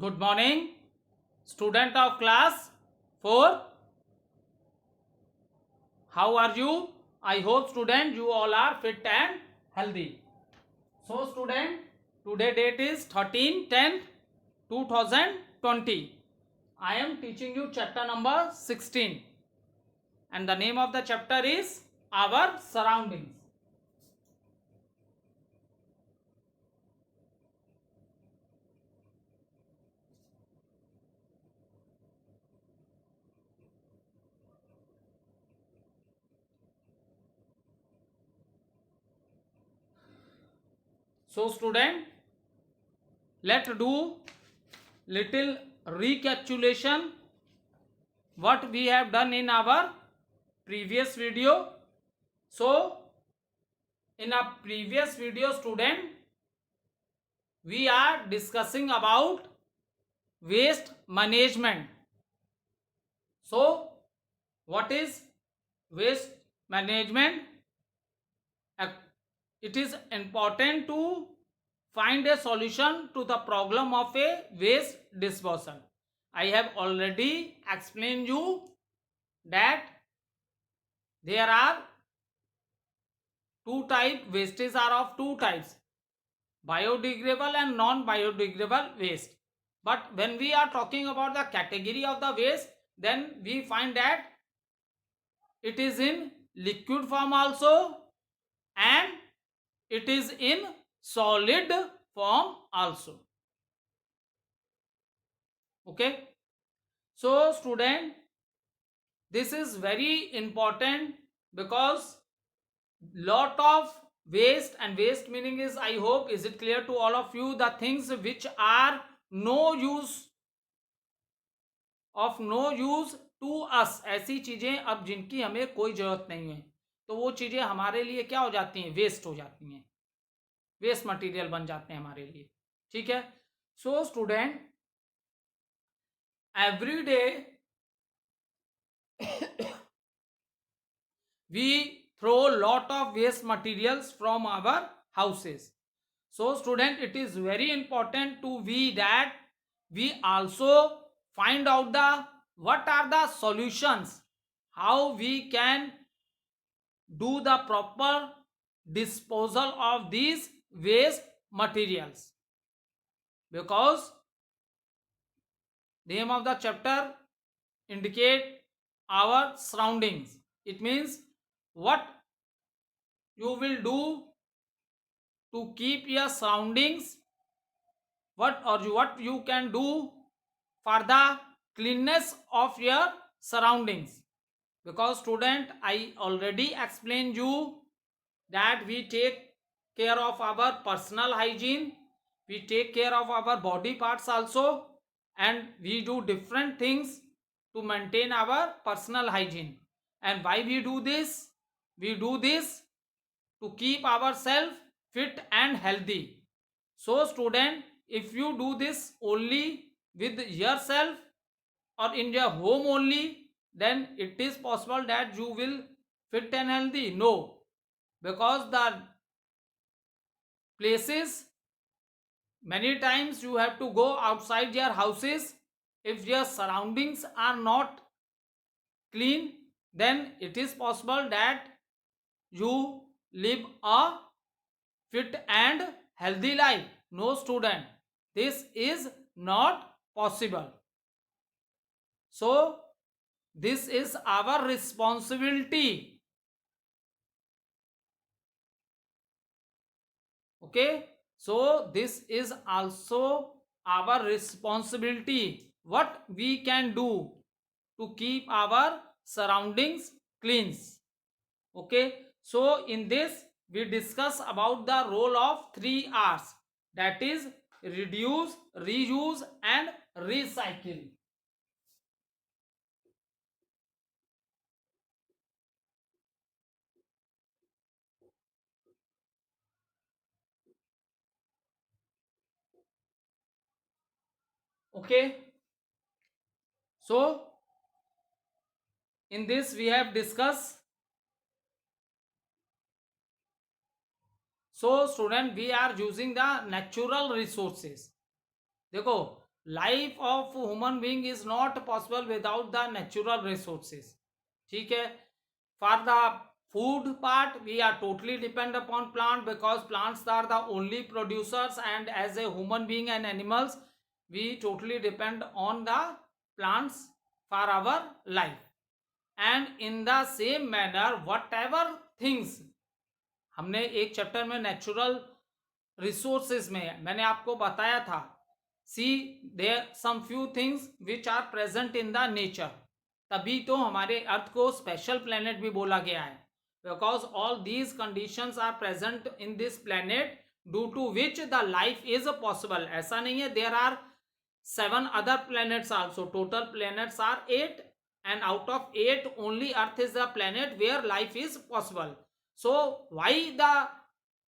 Good morning, student of class 4. How are you? I hope student you all are fit and healthy. So student, today date is 13/10/2020. I am teaching you chapter number 16 and the name of the chapter is Our Surroundings. So student, let's do little recapitulation what we have done in our previous video. So in a previous video student, we are discussing about waste management. So what is waste management? It is important to find a solution to the problem of a waste disposal. I have already explained you that there are two types. Wastes are of two types: biodegradable and non-biodegradable waste. But when we are talking about the category of the waste, then we find that it is in liquid form also and it is in solid form also. Okay, so student, this is very important because lot of waste, and waste meaning is, I hope, is it clear to all of you, the things which are no use of no use to us, ऐसी चीजें अब जिनकी हमें कोई जरूरत नहीं है, तो वो चीजें हमारे लिए क्या हो जाती हैं, वेस्ट हो जाती हैं, वेस्ट मटेरियल बन जाते हैं हमारे लिए. ठीक है. So student, every day we throw lot of waste materials from our houses. So student, it is very important to we that we also find out the what are the solutions, how we can do the proper disposal of these waste materials, because the name of the chapter indicate our surroundings. It means what you will do to keep your surroundings, what you can do for the cleanness of your surroundings. Because student, I already explained you that we take care of our personal hygiene, we take care of our body parts also, and we do different things to maintain our personal hygiene. And why we do this? We do this to keep ourselves fit and healthy. So student, if you do this only with yourself or in your home only, then it is possible that you will fit and healthy. No, because the places, many times you have to go outside your houses. If your surroundings are not clean, then it is possible that you live a fit and healthy life. No student, this is not possible. So this is our responsibility. Okay, so this is also our responsibility, what we can do to keep our surroundings clean. Okay, so in this we discuss about the role of 3 R's, that is reduce, reuse and recycle. Okay, so in this we have discussed. So student, we are using the natural resources. देखो, life of human being is not possible without the natural resources. ठीक है. For the food part, we are totally depend upon plant because plants are the only producers, and as a human being and animals, we totally depend on the plants for our life. And in the same manner, whatever things, हमने एक chapter में natural resources में मैंने आपको बताया था, see there some few things which are present in the nature. तभी तो हमारे अर्थ को स्पेशल प्लेनेट भी बोला गया है, because all these conditions are present in this planet due to which the life is possible. ऐसा नहीं है, there are 7 other planets also. Total planets are 8, and out of 8 only earth is the planet where life is possible. So why the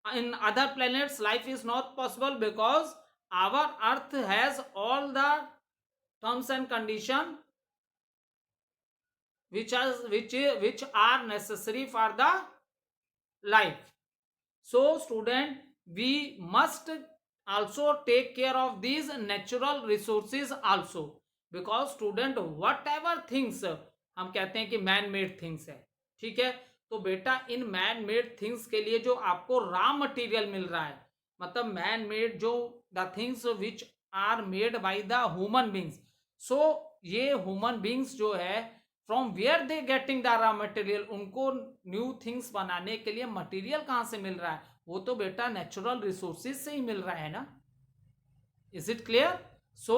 in other planets life is not possible? Because our earth has all the terms and condition which are necessary for the life. So student, we must also take care of these natural resources also, because student whatever things हम कहते हैं कि man made things है, ठीक है, तो बेटा in man made things के लिए जो आपको रॉ मटेरियल मिल रहा है, मतलब मैन मेड जो the things which are made by the human beings, so ये ह्यूमन बींग्स जो है from where they getting the raw material, उनको न्यू थिंग्स बनाने के लिए मटेरियल कहाँ से मिल रहा है? वो तो बेटा नेचुरल रिसोर्सेज से ही मिल रहा है ना. Is it clear? So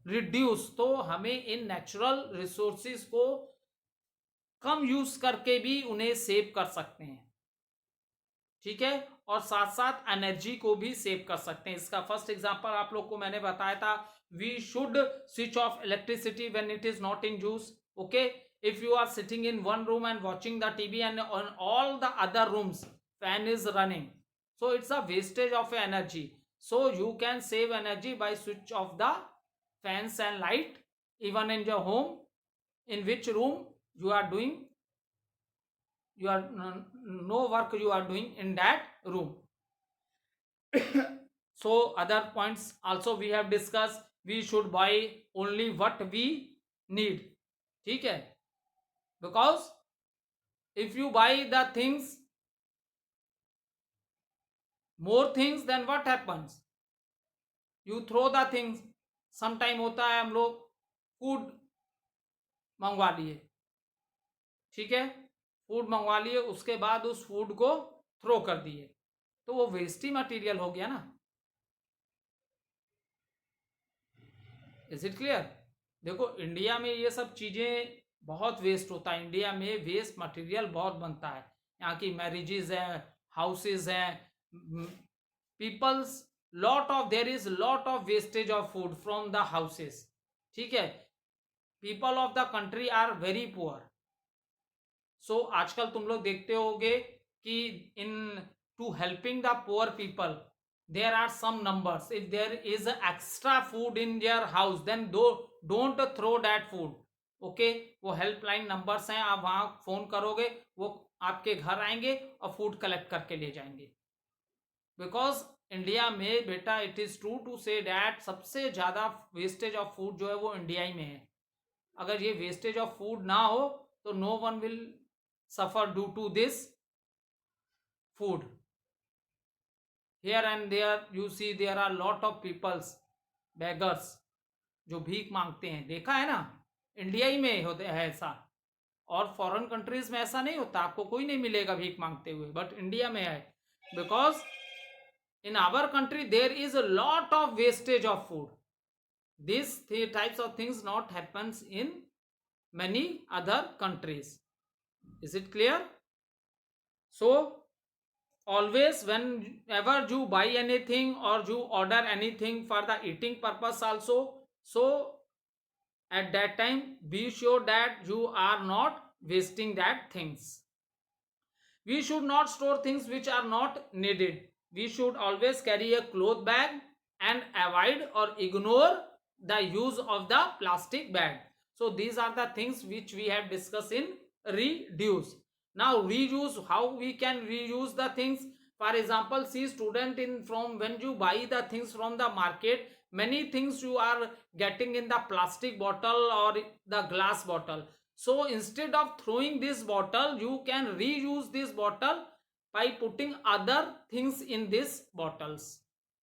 reduce, तो हमें इन नेचुरल रिसोर्सेज को कम यूज करके भी उन्हें सेव कर सकते हैं, ठीक है, और साथ साथ एनर्जी को भी सेव कर सकते हैं. इसका फर्स्ट एग्जांपल आप लोग को मैंने बताया था, we should switch off electricity when it is not in use. Okay, if you are sitting in one room and watching the TV and on all the other rooms fan is running, so it's a wastage of energy. So you can save energy by switch off the fans and light even in your home, in which room you are doing your no work you are doing in that room. So other points also we have discussed, we should buy only what we need, ठीक है, because if you buy the things more things, then what happens? You throw the things. sometime होता है हम लोग food मंगवा लिए, ठीक है, फूड मंगवा लिए, उसके बाद उस फूड को थ्रो कर दिए, तो वो वेस्ट ही मटेरियल हो गया ना. Is it clear? देखो इंडिया में ये सब चीजें बहुत वेस्ट होता है, इंडिया में वेस्ट मटेरियल बहुत बनता है. यहाँ की मैरिजेज हैं, हाउसेज हैं, peoples lot of there is lot of wastage of food from the houses, ठीक है. People of the country are very poor. So आजकल तुम लोग देखते होगे कि in to helping the poor people there are some numbers. If there is extra food in their house, then don't throw that food. Okay, वो helpline numbers हैं, आप वहां फोन करोगे, वो आपके घर आएंगे और फूड कलेक्ट करके ले जाएंगे. बिकॉज इंडिया में बेटा it is true to say that सबसे ज्यादा वेस्टेज ऑफ फूड जो है वो इंडिया ही में है. अगर ये वेस्टेज ऑफ फूड ना हो तो no one will suffer due to this food. Here and there you see there are lot of peoples, beggars, जो भीख मांगते हैं. देखा है ना, इंडिया ही में होते है ऐसा, और फॉरेन कंट्रीज में ऐसा नहीं होता, आपको कोई नहीं मिलेगा भीख मांगते हुए, बट इंडिया में है. Because in our country there is a lot of wastage of food. This types of things not happens in many other countries. Is it clear? So always whenever you buy anything or you order anything for the eating purpose also, so at that time be sure that you are not wasting that things. We should not store things which are not needed. We should always carry a cloth bag and avoid or ignore the use of the plastic bag. So these are the things which we have discussed in reduce. Now reuse, how we can reuse the things? For example, see student, in from when you buy the things from the market, many things you are getting in the plastic bottle or the glass bottle. So instead of throwing this bottle, you can reuse this bottle by putting other things in this bottles.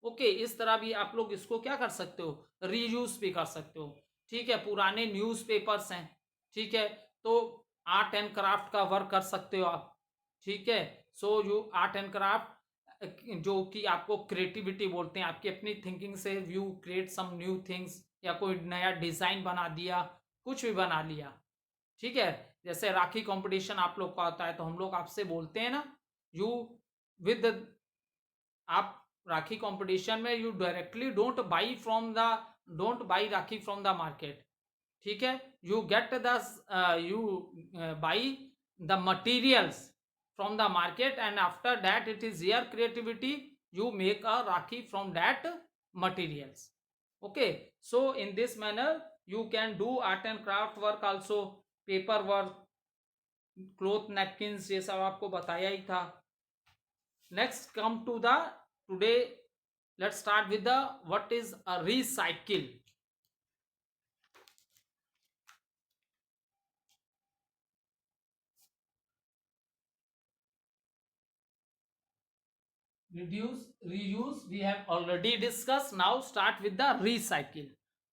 Okay इस तरह भी आप लोग इसको क्या कर सकते हो, रीयूज भी कर सकते हो. ठीक है, पुराने न्यूज़पेपर्स हैं, ठीक है, तो आर्ट एंड क्राफ्ट का वर्क कर सकते हो आप. ठीक है, so you art and craft जो कि आपको क्रिएटिविटी बोलते हैं, आपकी अपनी थिंकिंग से you create some new things, या कोई नया डिजाइन बना दिया, कुछ भी बना लिया. ठीक है, जैसे राखी कंपटीशन आप लोग का होता है, तो हम लोग आपसे बोलते हैं ना, यू विद आप राखी कंपटीशन में you directly don't buy rakhi from the market. ठीक है, you get the you by the materials from the market, and after that it is your creativity, you make a rakhi from that materials. Okay, so in this manner you can do art and craft work also, paper work, cloth napkins, ये सब आपको बताया ही था. Next come to the today, let's start with the what is a recycle. Reduce, reuse we have already discussed. Now start with the recycle.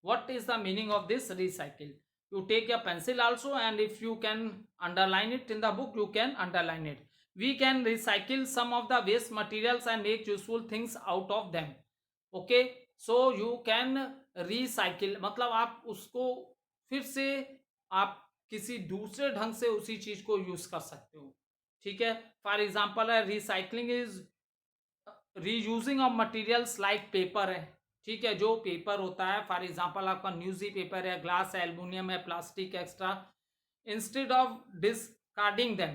What is the meaning of this recycle? You take your pencil also, and if you can underline it in the book, you can underline it. We can recycle some of the waste materials and make useful things out of them. Okay, so you can recycle मतलब आप उसको फिर से आप किसी दूसरे ढंग से उसी चीज को यूज कर सकते हो. ठीक है, फॉर एग्जाम्पल है recycling is reusing of materials like paper है. ठीक है, जो पेपर होता है, फॉर एग्जांपल आपका न्यूज़ पेपर है, ग्लास है, एल्युमिनियम है, plastic extra, instead of discarding them.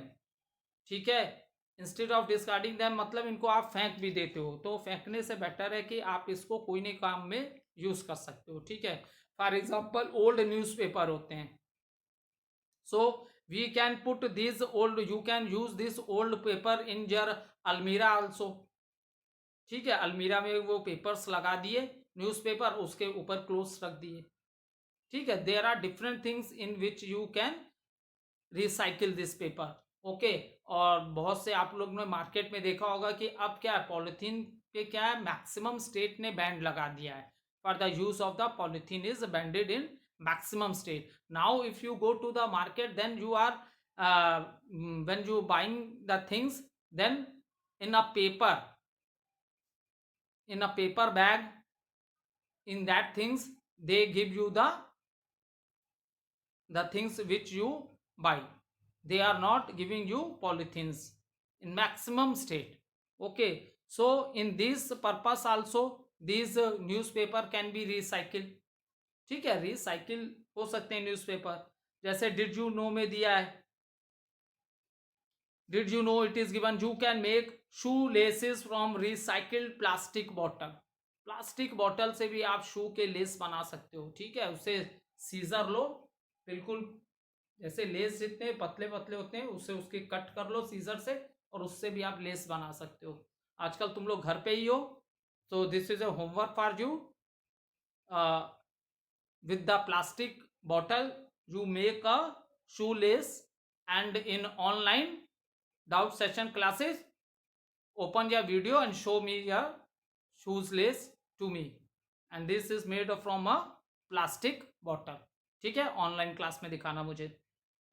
ठीक है, इंस्टेड ऑफ डिस्कार्डिंग देम मतलब इनको आप फेंक भी देते हो, तो फेंकने से बेटर है कि आप इसको कोई नए काम में यूज कर सकते हो. ठीक है, फॉर एग्जाम्पल ओल्ड न्यूज़पेपर होते हैं, so we can put this old, you can use this old paper in your almirah also. ठीक है, अलमीरा में वो पेपर्स लगा दिए, न्यूज़पेपर, उसके ऊपर क्लोथ्स रख दिए. ठीक है, there are different things in which you can recycle this paper. Okay, और बहुत से आप लोग ने मार्केट में देखा होगा कि अब क्या है, पॉलिथीन पे क्या है, मैक्सिमम स्टेट ने बैंड लगा दिया है. For the use of the polythene is banded in maximum state. Now if you go to the market, then you are when you buying the things, then in a paper, in a paper bag, in that things they give you the things which you buy. They are not giving you polythenes in maximum state. Okay, so in this purpose also these newspaper can be recycled. ठीक है, recycle हो सकते हैं newspaper. जैसे did you know में दिया है, did you know it is given you can make shoe laces from recycled plastic bottle. Plastic bottle से भी आप शू के लेस बना सकते हो. ठीक है, उसे सीजर लो, बिल्कुल जैसे लेस जितने पतले पतले होते हैं उससे उसके कट कर लो सीजर से, और उससे भी आप लेस बना सकते हो. आजकल तुम लोग घर पे ही हो, तो this is a homework for you. With the plastic bottle you make a shoelace, and in online doubt session classes open your video and show me your shoelace to me, and this is made from a plastic bottle. ठीक है, online class में दिखाना मुझे.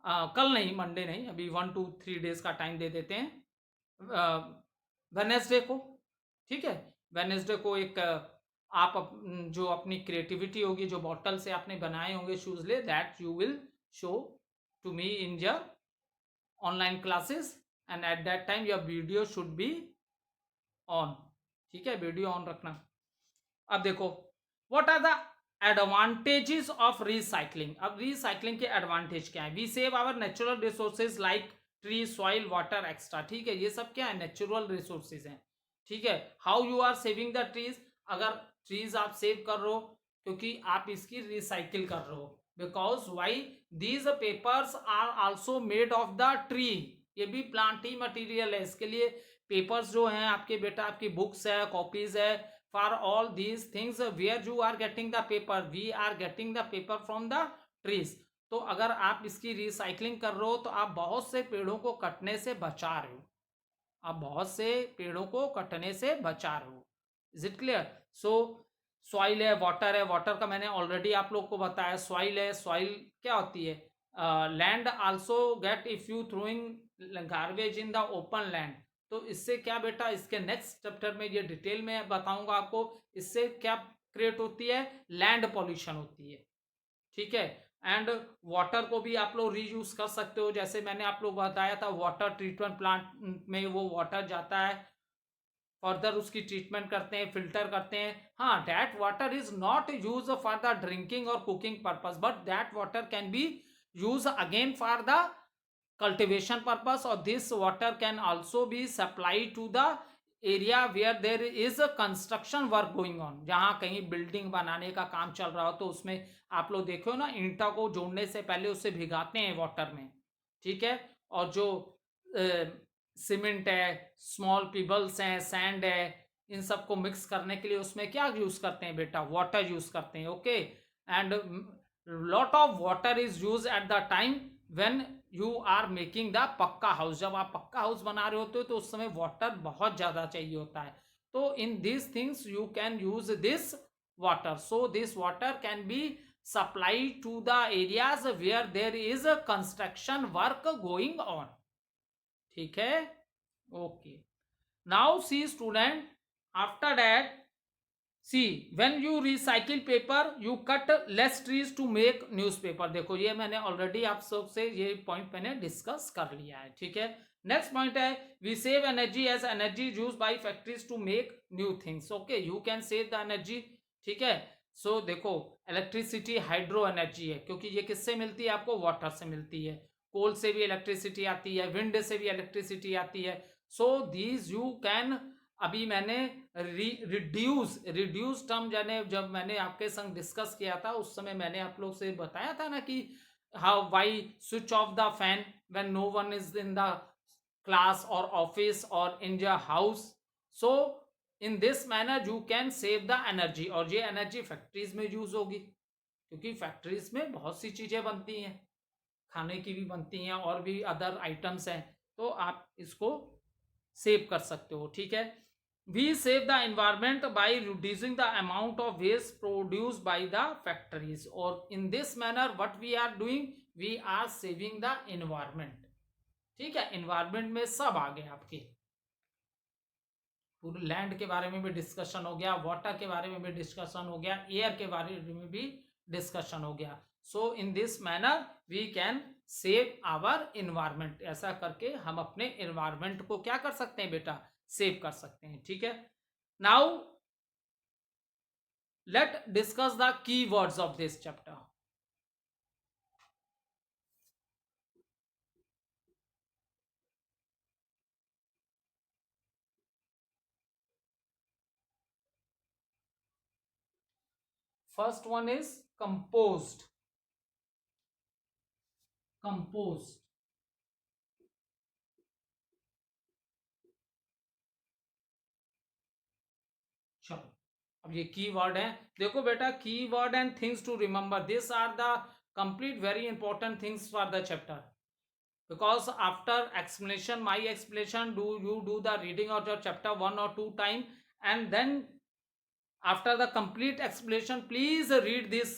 कल नहीं, Monday नहीं, अभी 1 to 3 days का टाइम दे देते हैं, वेडनेसडे को. ठीक है, वेडनेसडे को एक आप जो अपनी क्रिएटिविटी होगी, जो बॉटल से आपने बनाए होंगे शूजले, that you will show to me in your online classes, and at that time your video should be on. ठीक है, वीडियो ऑन रखना. अब देखो, what are the advantages of recycling. अब रिसाइकलिंग के एडवांटेज क्या है? We save our natural resources like tree, soil, water extra. ठीक है, ये सब क्या है, नेचुरल रिसोर्सेज हैं. ठीक है, how you are saving the trees. अगर ट्रीज आप सेव कर रहे हो क्योंकि आप इसकी रिसाइकिल कर रहे हो, because why these papers are also made of the tree. ये भी प्लांट ही मटेरियल है. इसके लिए पेपर्स जो हैं आपके बेटा, आपकी बुक्स है, कॉपीज है, for all these things where you are getting the paper, we are getting the paper from the trees. तो अगर आप इसकी रिसाइकलिंग कर रहे हो तो आप बहुत से पेड़ों को कटने से बचा रहे हो, आप बहुत से पेड़ों को कटने से बचा रहे हो. Is it clear? So soil है, वाटर का मैंने ऑलरेडी आप लोग को बताया. सॉइल है, सॉइल क्या होती है? Land also get if you throwing garbage in the open land. तो इससे क्या बेटा, इसके नेक्स्ट चैप्टर में ये डिटेल में बताऊंगा आपको. इससे क्या क्रिएट होती है? लैंड पॉल्यूशन होती है. ठीक है. एंड वाटर को भी आप लोग रीयूज कर सकते हो. जैसे मैंने आप लोग बताया था, वाटर ट्रीटमेंट प्लांट में वो वाटर जाता है, फर्दर उसकी ट्रीटमेंट करते हैं, फिल्टर करते हैं. हाँ, that water is not use for the drinking और cooking purpose, but that water can be use again for the cultivation purpose, or this water can also be supplied to the area where there is a construction work going on. जहाँ कहीं building बनाने का काम चल रहा हो तो उसमें आप लोग देखो ना, ईंटा को जोड़ने से पहले उसे भिगाते हैं वाटर में. ठीक है. और जो सीमेंट है, स्मॉल पिबल्स हैं, सैंड है, इन सबको मिक्स करने के लिए उसमें क्या यूज करते हैं बेटा? वाटर यूज करते हैं. Okay. And lot of water is use at the time when you are making the pucca house. जब आप पक्का हाउस बना रहे होते हो तो उस समय वाटर बहुत ज्यादा चाहिए होता है. तो in this things you can use this water. So this water can B supplied to the areas where there is a construction work going on. ठीक है. Okay. Now see student, after that see when you recycle paper you cut less trees to make newspaper. देखो ये मैंने already आप सब से ये point मैंने डिस्कस कर लिया है. ठीक है. नेक्स्ट पॉइंट है, we save energy as energy use by factories to make new things. Okay, you can save the energy. ठीक है. सो देखो, इलेक्ट्रिसिटी हाइड्रो एनर्जी है, क्योंकि ये किससे मिलती है? आपको वाटर से मिलती है. कोल से भी इलेक्ट्रिसिटी आती है, विंड से भी इलेक्ट्रिसिटी आती है. सो दीज यू कैन, अभी मैंने रिड्यूस टर्म जाने जब मैंने आपके संग डिस्कस किया था उस समय मैंने आप लोग से बताया था ना कि how why switch off the fan when no one is in the class और ऑफिस और in the house. So in this manner you can save the energy. और ये एनर्जी फैक्ट्रीज में यूज होगी, क्योंकि फैक्ट्रीज में बहुत सी चीजें बनती हैं, खाने की भी बनती हैं और भी अदर आइटम्स हैं. तो आप इसको सेव कर सकते हो. ठीक है. We save the environment by reducing the amount of waste produced by the factories. Or in this manner what we are doing, we are saving the environment. ठीक है. environment में सब आ गए आपके, पूरे लैंड के बारे में भी डिस्कशन हो गया, वाटर के बारे में भी डिस्कशन हो गया, एयर के बारे में भी डिस्कशन हो गया. So in this manner we can save our environment. ऐसा करके हम अपने इन्वायरमेंट को क्या कर सकते हैं बेटा? सेव कर सकते हैं. ठीक है. Now let discuss the key words of this chapter. First one is composed. Composed. चलो, अब ये की वर्ड है. देखो बेटा, key word and things to remember, this are the complete very important things for the chapter. Because after explanation, my explanation, you do the reading of your chapter 1 or 2 time, and then after the complete explanation please read these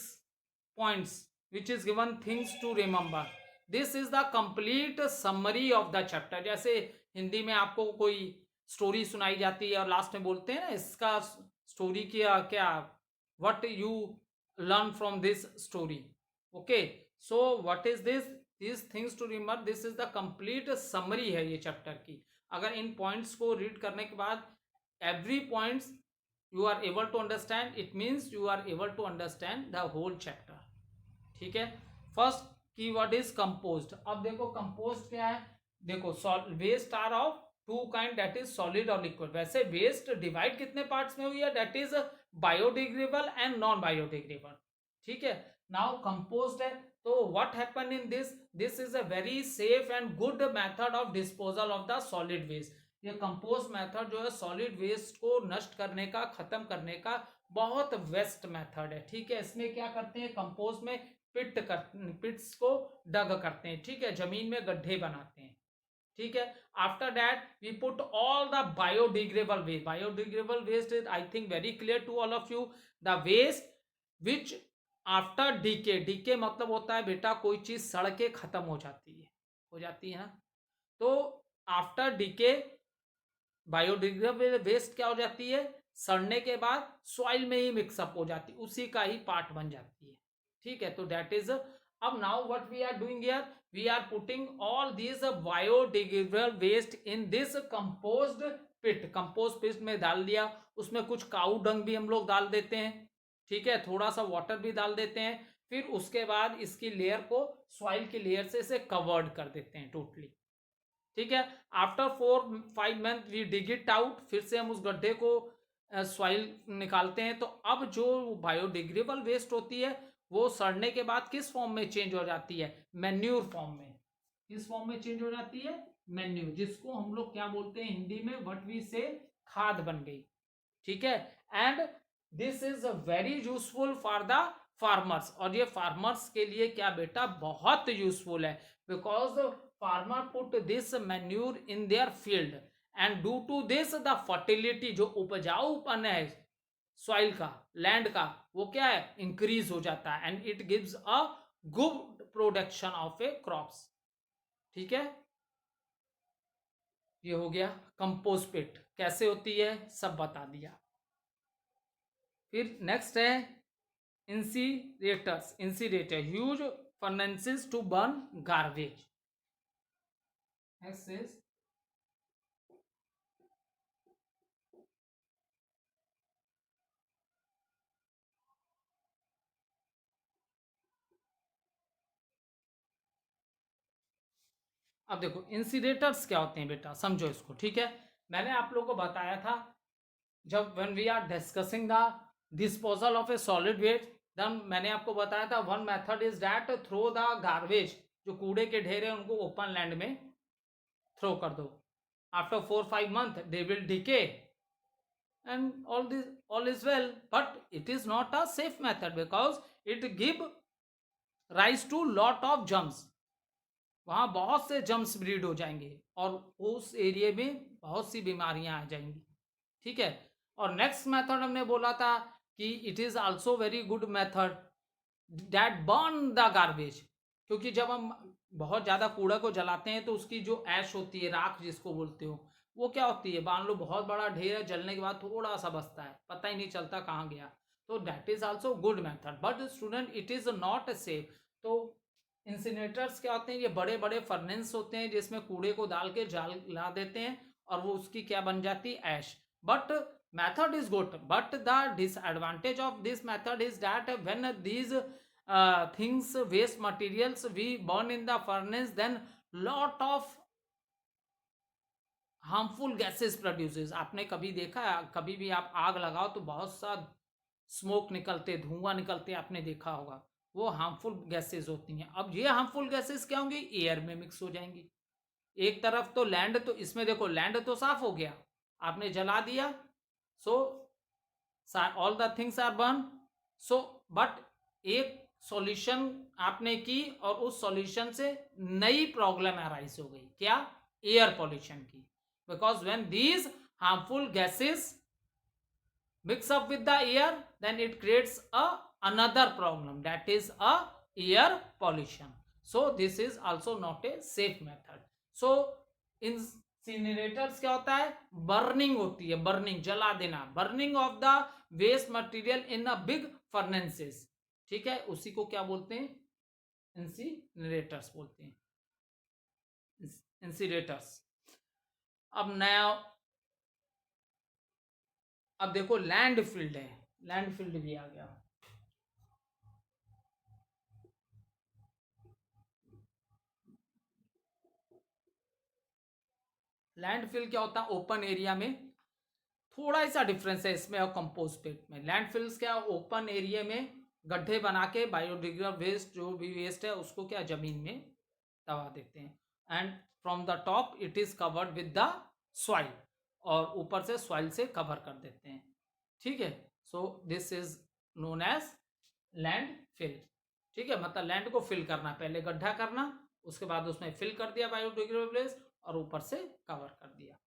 points which is given things to remember. This is the complete summary of the chapter. जैसे हिंदी में आपको कोई story सुनाई जाती है और last में बोलते हैं ना, इसका स्टोरी क्या क्या, what you learn from this story. Okay, so what is this? These things to remember, this is the complete summary है ये चैप्टर की. अगर इन पॉइंट्स को रीड करने के बाद every points you are able to understand, it means you are able to understand the whole chapter. ठीक है. First keyword is composed. अब देखो कंपोज्ड क्या है. देखो, waste are of two kind, that is solid और लिक्विड. वैसे waste divide कितने पार्ट्स में हुई है? That is biodegradable and non biodegradable. ठीक है. नाउ कंपोज्ड है, तो what happen in this? This is a very safe and good method of disposal of the solid waste. ये कंपोस्ट मेथड जो है सॉलिड वेस्ट को नष्ट करने का, खत्म करने का बहुत बेस्ट मेथड है। ठीक है, इसमें क्या करते हैं, कंपोस्ट में पिट्स को डग करते हैं। ठीक है, जमीन में गड्ढे बनाते हैं। ठीक है, after that we put all the biodegradable waste. Biodegradable waste is I think very clear to all of you, the waste which after decay, decay मतलब होता है बेटा कोई चीज सड़ के खत्म हो जाती है, ना। तो आफ्टर डीके बायोडिग्रेडेबल वेस्ट क्या हो जाती है, सड़ने के बाद सॉइल में ही मिक्सअप हो जाती है, उसी का ही पार्ट बन जाती है। ठीक है, तो दैट इज, अब now what we are doing here, we are putting all this biodegradable waste in this compost pit. Compost pit में डाल दिया, उसमें कुछ काऊ डंग भी हम लोग डाल देते हैं। ठीक है, थोड़ा सा वाटर भी डाल देते हैं, फिर उसके बाद इसकी लेयर को सॉइल की लेयर से इसे कवर्ड कर देते हैं टोटली। ठीक है, after 4-5 month we dig it out, फिर से हम उस गड्ढे को सॉइल निकालते हैं। तो अब जो बायोडिग्रेडेबल वेस्ट होती है वो सड़ने के बाद किस फॉर्म में चेंज हो जाती है, मैन्यूर फॉर्म में। किस फॉर्म में चेंज हो जाती है, मैन्यूर, जिसको हम लोग क्या बोलते हैं हिंदी में, व्हाट वी से, खाद बन गई। ठीक है, and this is very useful for the farmers, और ये फार्मर्स के लिए क्या बेटा बहुत यूजफुल है, because farmer put this manure in their field and do to this the fertility, जो उपजाऊपन है सॉइल का, लैंड का, वो क्या है, इंक्रीज हो जाता है, and it gives a good production of A crops. ठीक है, ये हो गया कंपोस्ट पिट कैसे होती है, सब बता दिया। फिर नेक्स्ट है incinerators. Incinerator, huge furnaces to burn garbage. Next is, अब देखो इंसीरेटर्स क्या होते हैं बेटा, समझो इसको। ठीक है, मैंने आप लोगों को बताया था, जब when we are discussing the disposal of a solid waste, then मैंने आपको बताया था one method is that throw the garbage, जो कूड़े के ढेर है उनको ओपन लैंड में थ्रो कर दो। After 4-5 month they will decay and all is well, but it is not a safe method because it give rise to lot of germs। वहां बहुत से जम्स ब्रीड हो जाएंगे और उस एरिया में बहुत सी बीमारियां आ जाएंगी। ठीक है, और नेक्स्ट मेथड हमने बोला था कि it is also very good method that burn the garbage, क्योंकि जब हम बहुत ज़्यादा कूड़ा को जलाते हैं तो उसकी जो ऐश होती है, राख जिसको बोलते हो, वो क्या होती है, मान लो बहुत बड़ा ढेर है, जलने के बाद थोड़ा सा बचता है, पता ही नहीं चलता कहाँ गया। तो that is also good method, but student it is not safe. तो इंसिनेटर्स क्या होते हैं, ये बड़े बड़े फर्नेस होते हैं जिसमें कूड़े को डाल के जला देते हैं और वो उसकी क्या बन जाती है, ash. But method is good, but the disadvantage of this method is that when these things, waste materials we burn in the furnace, then lot of harmful gases produces। आपने कभी देखा है, कभी भी आप आग लगाओ तो बहुत सा स्मोक निकलते, धुआं निकलते, आपने देखा होगा, वो हार्मफुल गैसेस होती हैं। अब ये हार्मफुल गैसेस क्या होंगी, एयर में मिक्स हो जाएंगी। एक तरफ तो लैंड, तो इसमें देखो लैंड तो साफ हो गया, आपने जला दिया, so all the things are burn. So but एक सॉल्यूशन आपने की और उस सॉल्यूशन से नई प्रॉब्लम अराइज हो गई, क्या, एयर पॉल्यूशन की, because when these harmful gases mix up with the air, then it creates a another problem, that is a air pollution। so this is also not a safe method। so incinerators क्या होता है, burning होती है, burning, जला देना, burning of the waste material in a big furnaces. ठीक है, उसी को क्या बोलते हैं, इंसिनरेटर्स बोलते हैं, इंसिनरेटर्स। अब नया, अब देखो लैंड फील्ड है, लैंड फील्ड भी आ गया। लैंडफिल क्या होता है, ओपन एरिया में, थोड़ा सा डिफरेंस है इसमें और कंपोस्ट पिट में। लैंडफिल्स क्या, ओपन एरिया में गड्ढे बना के बायोडिग्रेडेबल वेस्ट, जो भी वेस्ट है उसको क्या, जमीन में दबा देते हैं, and from the top it is covered with the soil, और ऊपर से सॉइल से कवर कर देते हैं, ठीक है। So this is known as land fill, ठीक है। मतलब लैंड को फिल करना, पहले गड्ढा करना, उसके बाद उसमें फिल कर दिया बायोडिग्रेडेबल वेस्ट और ऊपर से कवर कर दिया।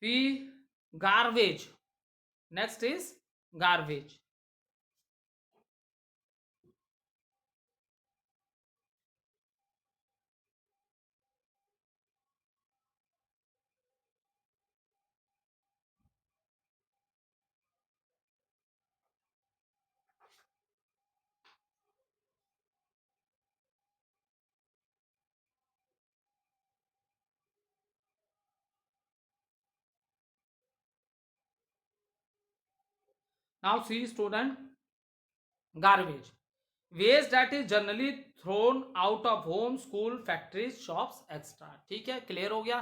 फिर garbage, next is garbage. Now see student, garbage. Waste that is generally thrown out of home, school, factories, shops, etc. ठीक है, क्लियर हो गया।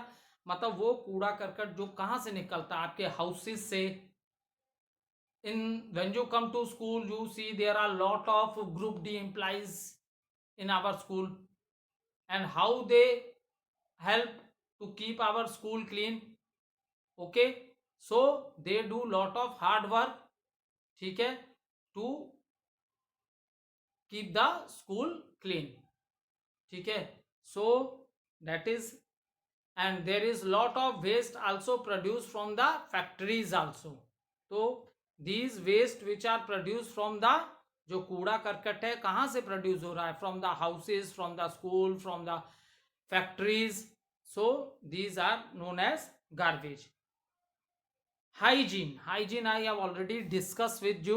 मतलब वो कूड़ा करकट जो कहाँ से निकलता है, आपके हाउसेस से। In when you come to school, you see there are lot of group D employees in our school, and how they help to keep our school clean, okay। So they do lot of hard work, ठीक है, to keep the school clean, ठीक है। So that is, and there is lot of waste also produced from the factories also। तो these waste which are produced from the, जो कूड़ा करकट है कहाँ से प्रोड्यूस हो रहा है, from the houses, from the school, from the factories. So these are known as garbage. hygiene, hygiene I have already discussed with you।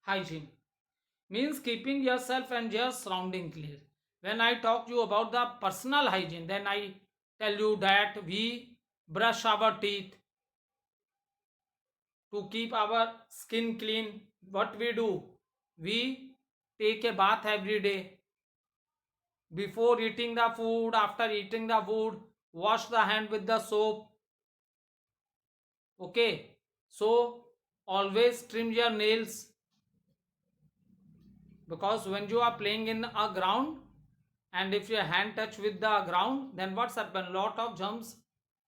hygiene means keeping yourself and your surrounding clear। When I talk to you about the personal hygiene, then I tell you that we brush our teeth to keep our skin clean। What we do, we take a bath every day, before eating the food, after eating the food, wash the hand with the soap, okay। So always trim your nails, because when you are playing in a ground and if your hand touch with the ground, then what's happen, lot of germs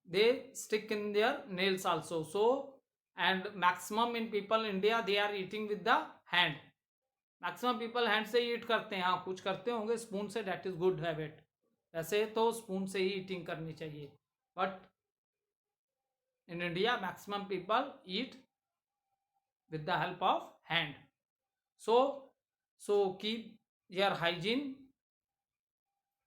they stick in their nails also। So and maximum in people in India they are eating with the hand, maximum people hand से ही ईट करते हैं। हाँ, कुछ करते होंगे spoon से, date is good habit, वैसे तो स्पून से ही ईटिंग करनी चाहिए, but in India maximum people eat with the help of hand। So keep your hygiene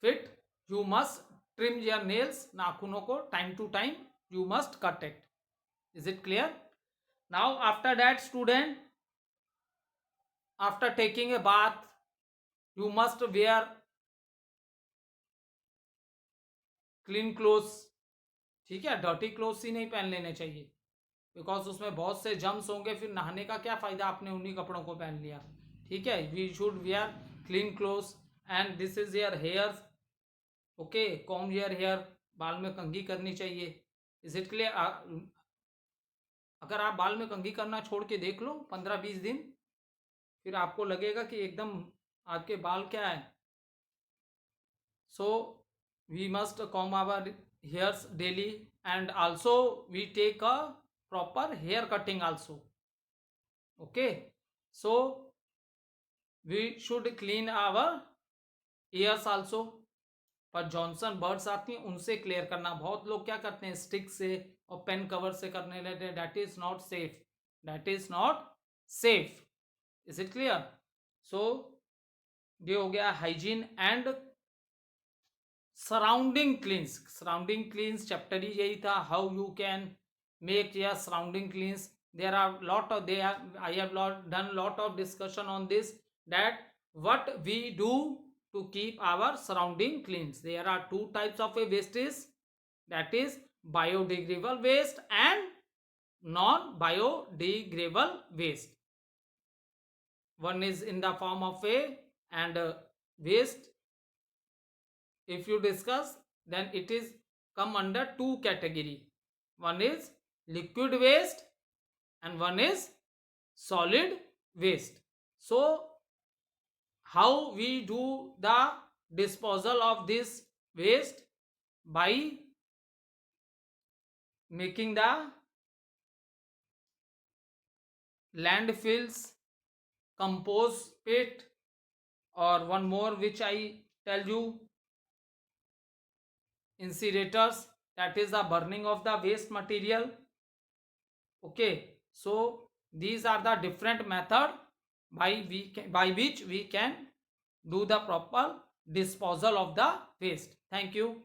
fit। you must trim your nails, नाखूनों को time to time you must cut it। is it clear? Now after that student, after taking a bath you must wear clean clothes, ठीक है। Dirty clothes ही नहीं पहन लेने चाहिए, because उसमें बहुत से जम्स होंगे, फिर नहाने का क्या फायदा, आपने उन्हीं कपड़ों को पहन लिया, ठीक है। We should wear clean clothes and this is your hair, okay. Comb your hair, बाल में कंघी करनी चाहिए। Is it clear? अगर आप बाल में कंघी करना छोड़ के देख लो 15-20 दिन, फिर आपको लगेगा कि एकदम आपके बाल क्या है। So we must comb our hairs daily, and also we take a proper hair cutting also, okay। So we should clean our ears also। पर जॉनसन बर्ड्स आती हैं उनसे क्लियर करना, बहुत लोग क्या करते हैं स्टिक से और पेन कवर से करने लेते हैं, that is not safe, that is not safe. Is it clear? So ये हो गया hygiene and surrounding cleans. Surrounding cleans chapter ही यही था, how you can make your surrounding cleans. There are lot of they are I have done lot of discussion on this, that what we do to keep our surrounding clean। there are two types of a wastes, that is biodegradable waste and non biodegradable waste। one is in the form of a and waste, if you discuss, then it is come under two category, one is liquid waste and one is solid waste. So how we do the disposal of this waste? By making the landfills, compost pit, or one more which I tell you, incinerators, that is the burning of the waste material. Okay, so these are the different method by which we can do the proper disposal of the waste. Thank you.